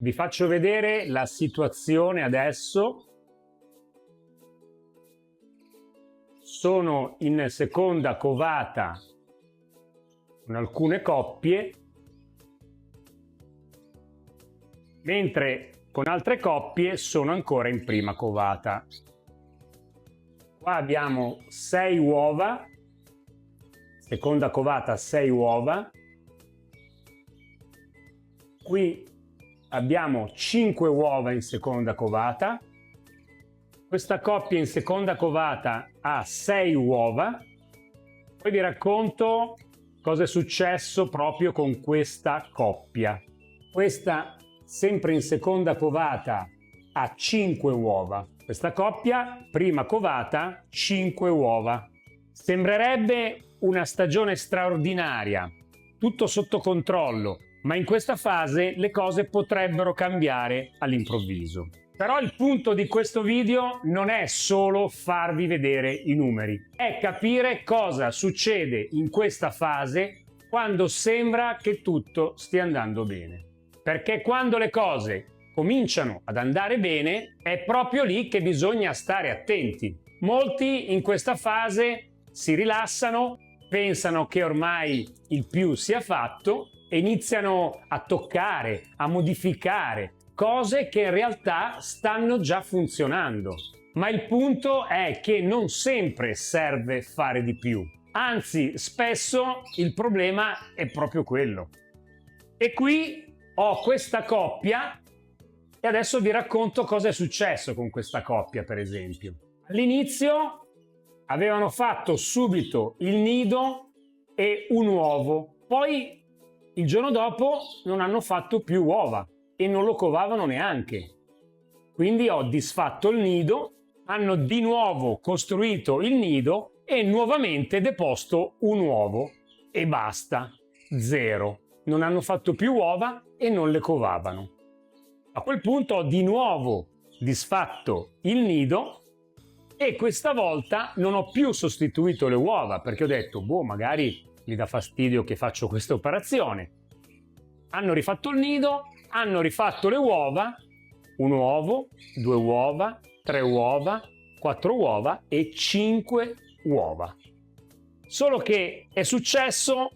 Vi faccio vedere la situazione adesso. Sono in seconda covata con alcune coppie, mentre con altre coppie sono ancora in prima covata. Qua abbiamo 6 uova, seconda covata 6 uova, qui abbiamo 5 uova in seconda covata, questa coppia in seconda covata ha 6 uova, poi vi racconto cosa è successo proprio con questa coppia. Questa sempre in seconda covata ha 5 uova, questa coppia prima covata 5 uova. Sembrerebbe una stagione straordinaria, tutto sotto controllo, ma in questa fase le cose potrebbero cambiare all'improvviso. Però il punto di questo video non è solo farvi vedere i numeri, è capire cosa succede in questa fase quando sembra che tutto stia andando bene. Perché quando le cose cominciano ad andare bene è proprio lì che bisogna stare attenti. Molti in questa fase si rilassano, pensano che ormai il più sia fatto e iniziano a toccare, a modificare cose che in realtà stanno già funzionando. Ma il punto è che non sempre serve fare di più. Anzi, spesso il problema è proprio quello. E qui ho questa coppia e adesso vi racconto cosa è successo con questa coppia, per esempio. All'inizio avevano fatto subito il nido e un uovo, poi il giorno dopo non hanno fatto più uova e non lo covavano neanche. Quindi ho disfatto il nido, hanno di nuovo costruito il nido e nuovamente deposto un uovo e basta, 0. Non hanno fatto più uova e non le covavano. A quel punto ho di nuovo disfatto il nido e questa volta non ho più sostituito le uova perché ho detto, magari gli dà fastidio che faccio questa operazione. Hanno rifatto il nido, hanno rifatto le uova, un uovo, 2 uova, 3 uova, 4 uova e 5 uova. Solo che è successo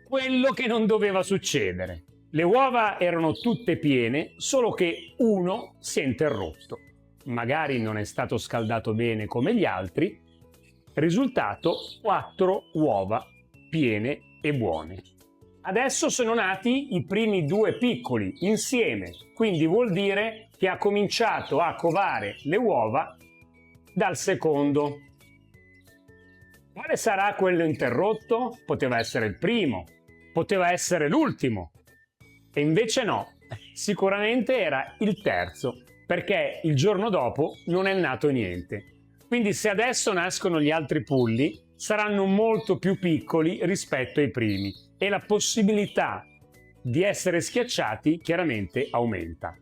quello che non doveva succedere. Le uova erano tutte piene, solo che uno si è interrotto. Magari non è stato scaldato bene come gli altri. Risultato: 4 uova piene e buone. Adesso sono nati i primi 2 piccoli insieme, quindi vuol dire che ha cominciato a covare le uova dal secondo. Quale sarà quello interrotto? Poteva essere il primo, poteva essere l'ultimo. E invece no, sicuramente era il terzo, perché il giorno dopo non è nato niente. Quindi se adesso nascono gli altri pulli, saranno molto più piccoli rispetto ai primi e la possibilità di essere schiacciati chiaramente aumenta.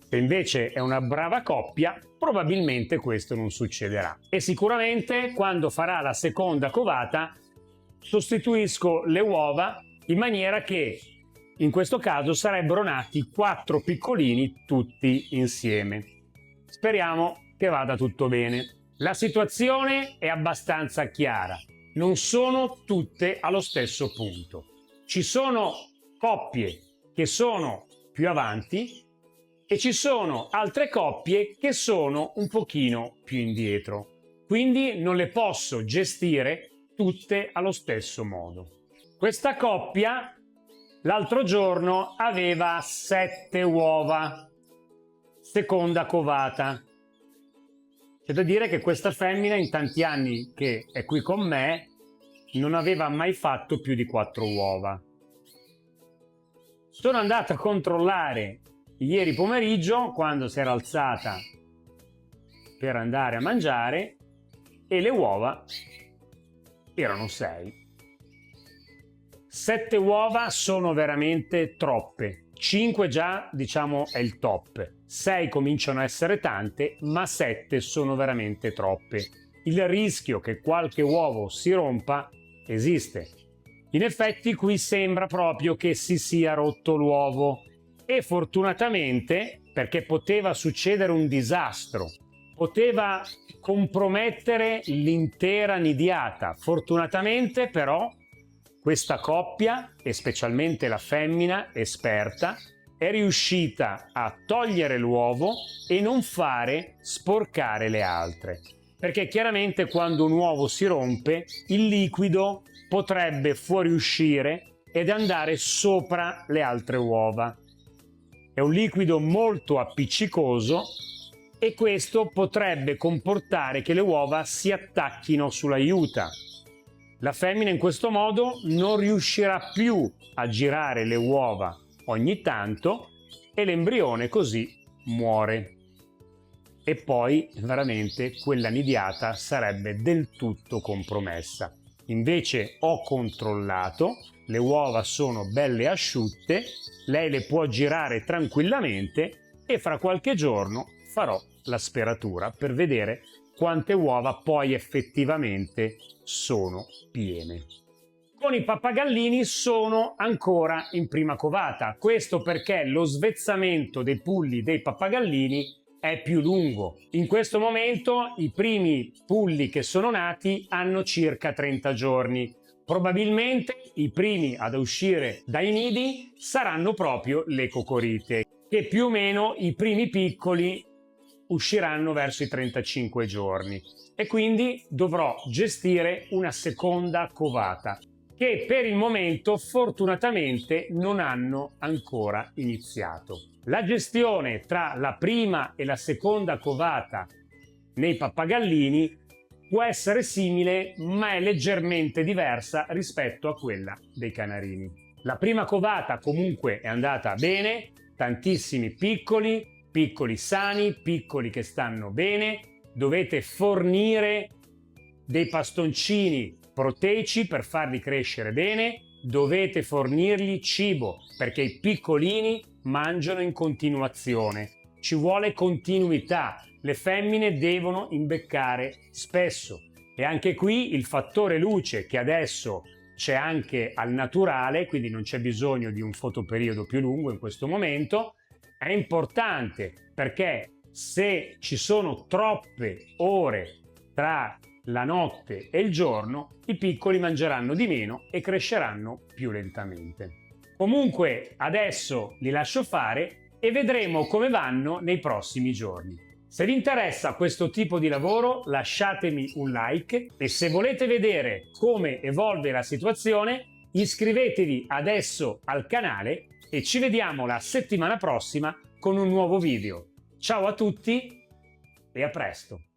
Se invece è una brava coppia, probabilmente questo non succederà. E sicuramente quando farà la seconda covata sostituisco le uova in maniera che in questo caso sarebbero nati 4 piccolini tutti insieme. Speriamo che vada tutto bene. La situazione è abbastanza chiara. Non sono tutte allo stesso punto. Ci sono coppie che sono più avanti e ci sono altre coppie che sono un pochino più indietro. Quindi non le posso gestire tutte allo stesso modo. Questa coppia l'altro giorno aveva 7 uova, seconda covata. C'è da dire che questa femmina in tanti anni che è qui con me non aveva mai fatto più di 4 uova. Sono andato a controllare ieri pomeriggio quando si era alzata per andare a mangiare e le uova erano 6. 7 uova sono veramente troppe. 5 già, diciamo, è il top. 6 cominciano a essere tante, ma 7 sono veramente troppe. Il rischio che qualche uovo si rompa esiste. In effetti qui sembra proprio che si sia rotto l'uovo e fortunatamente, perché poteva succedere un disastro, poteva compromettere l'intera nidiata. Fortunatamente però questa coppia, e specialmente la femmina esperta, è riuscita a togliere l'uovo e non fare sporcare le altre. Perché chiaramente quando un uovo si rompe, il liquido potrebbe fuoriuscire ed andare sopra le altre uova. È un liquido molto appiccicoso e questo potrebbe comportare che le uova si attacchino sull'aiuta. La femmina in questo modo non riuscirà più a girare le uova ogni tanto e l'embrione così muore. E poi veramente quella nidiata sarebbe del tutto compromessa. Invece ho controllato, le uova sono belle asciutte, lei le può girare tranquillamente e fra qualche giorno farò la speratura per vedere quante uova poi effettivamente sono piene. Con i pappagallini sono ancora in prima covata, questo perché lo svezzamento dei pulli dei pappagallini è più lungo. In questo momento i primi pulli che sono nati hanno circa 30 giorni. Probabilmente i primi ad uscire dai nidi saranno proprio le cocorite, che più o meno i primi piccoli usciranno verso i 35 giorni e quindi dovrò gestire una seconda covata che per il momento fortunatamente non hanno ancora iniziato. La gestione tra la prima e la seconda covata nei pappagallini può essere simile ma è leggermente diversa rispetto a quella dei canarini. La prima covata comunque è andata bene, tantissimi piccoli sani, piccoli che stanno bene, dovete fornire dei bastoncini proteici per farli crescere bene, dovete fornirgli cibo perché i piccolini mangiano in continuazione, ci vuole continuità, le femmine devono imbeccare spesso e anche qui il fattore luce che adesso c'è anche al naturale, quindi non c'è bisogno di un fotoperiodo più lungo in questo momento, è importante perché se ci sono troppe ore tra la notte e il giorno, i piccoli mangeranno di meno e cresceranno più lentamente. Comunque adesso li lascio fare e vedremo come vanno nei prossimi giorni. Se vi interessa questo tipo di lavoro lasciatemi un like e se volete vedere come evolve la situazione iscrivetevi adesso al canale e ci vediamo la settimana prossima con un nuovo video. Ciao a tutti e a presto!